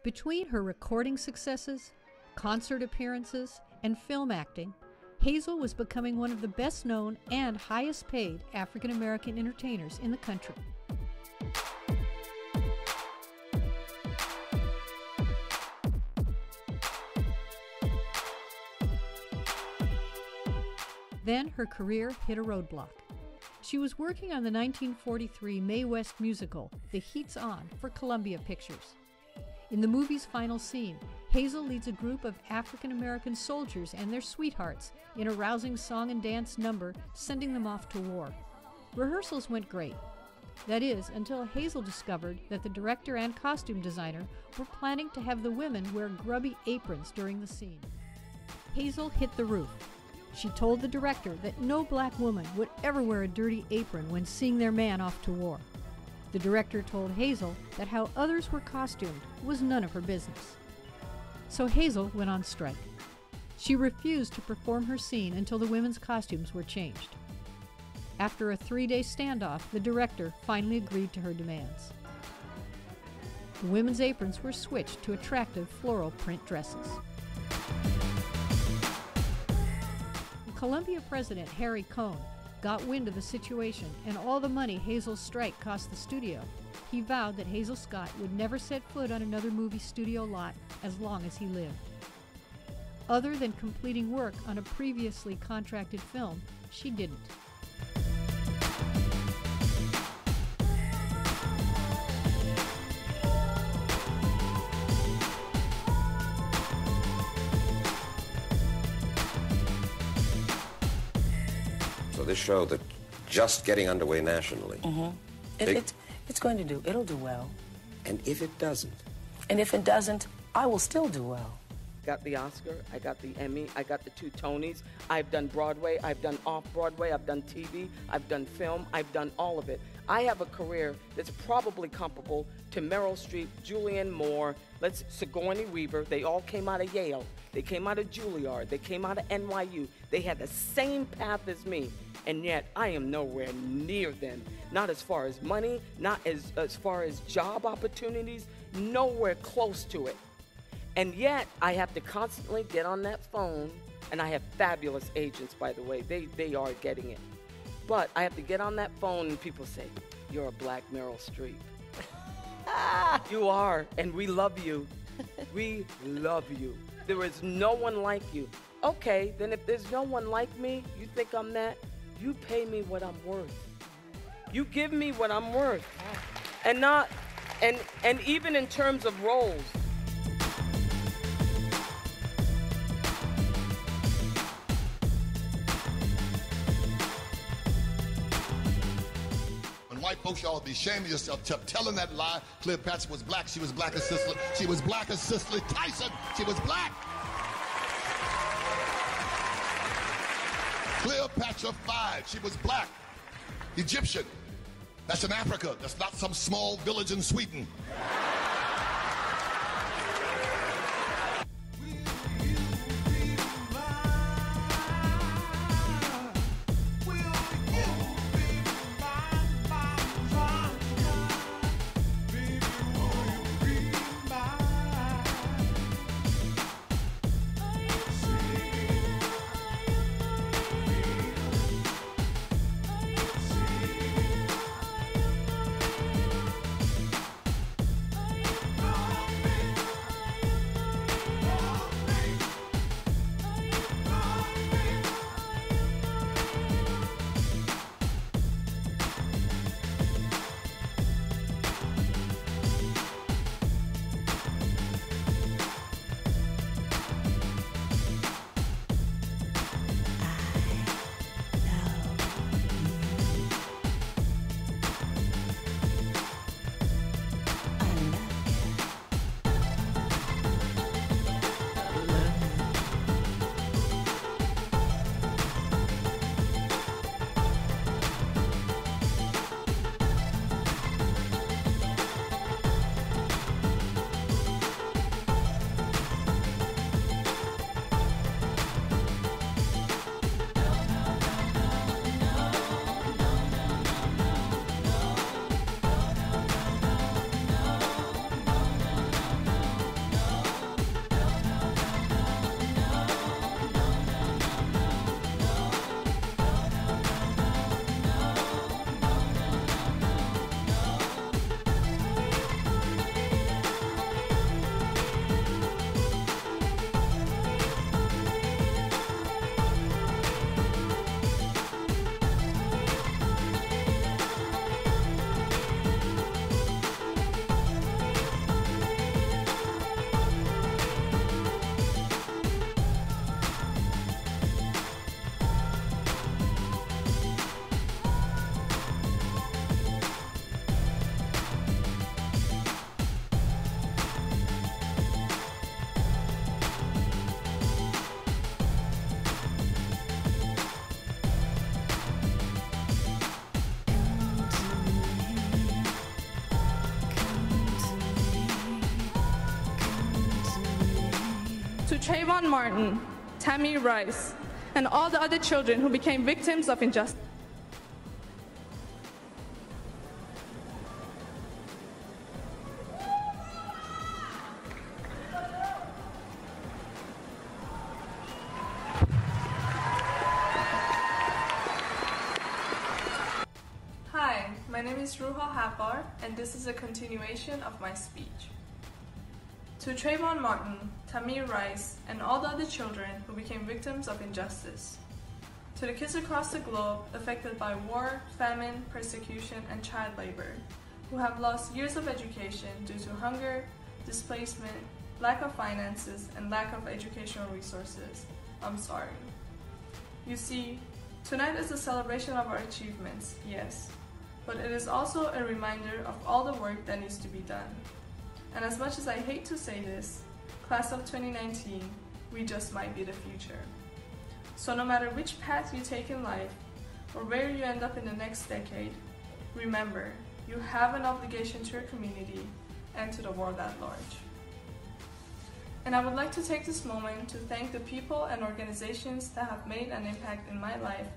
Between her recording successes, concert appearances, and film acting, Hazel was becoming one of the best-known and highest-paid African-American entertainers in the country. Then her career hit a roadblock. She was working on the 1943 Mae West musical, The Heat's On, for Columbia Pictures. In the movie's final scene, Hazel leads a group of African-American soldiers and their sweethearts in a rousing song and dance number, sending them off to war. Rehearsals went great. That is, until Hazel discovered that the director and costume designer were planning to have the women wear grubby aprons during the scene. Hazel hit the roof. She told the director that no black woman would ever wear a dirty apron when seeing their man off to war. The director told Hazel that how others were costumed was none of her business. So Hazel went on strike. She refused to perform her scene until the women's costumes were changed. After a 3-day standoff, the director finally agreed to her demands. The women's aprons were switched to attractive floral print dresses. Columbia president Harry Cohn got wind of the situation and all the money Hazel's strike cost the studio. He vowed that Hazel Scott would never set foot on another movie studio lot as long as he lived. Other than completing work on a previously contracted film, she didn't. So this show that's just getting underway nationally. It's going to do. It'll do well. And if it doesn't? And if it doesn't, I will still do well. Got the Oscar, I got the Emmy, I got the 2 Tonys. I've done Broadway, I've done off-Broadway, I've done TV, I've done film, I've done all of it. I have a career that's probably comparable to Meryl Streep, Julianne Moore, Sigourney Weaver. They all came out of Yale. They came out of Juilliard. They came out of NYU. They had the same path as me, and yet I am nowhere near them. Not as far as money, not as far as job opportunities, nowhere close to it. And yet, I have to constantly get on that phone, and I have fabulous agents, by the way. They are getting it. But I have to get on that phone, and people say, "You're a black Meryl Streep." You are, and we love you. We love you. There is no one like you. Okay, then if there's no one like me, you think I'm that? You pay me what I'm worth. You give me what I'm worth. And even in terms of roles. White folks, y'all be ashamed of yourself telling that lie. Cleopatra was black. She was black as Cicely. She was black as Cicely Tyson. She was black. Cleopatra 5. She was black. Egyptian. That's in Africa. That's not some small village in Sweden. To Trayvon Martin, Tamir Rice, and all the other children who became victims of injustice. Hi, my name is Ruha Hapar, and this is a continuation of my speech. To Trayvon Martin, Tamir Rice, and all the other children who became victims of injustice. To the kids across the globe affected by war, famine, persecution, and child labor, who have lost years of education due to hunger, displacement, lack of finances, and lack of educational resources, I'm sorry. You see, tonight is a celebration of our achievements, yes, but it is also a reminder of all the work that needs to be done. And as much as I hate to say this, class of 2019, we just might be the future. So no matter which path you take in life, or where you end up in the next decade, remember, you have an obligation to your community and to the world at large. And I would like to take this moment to thank the people and organizations that have made an impact in my life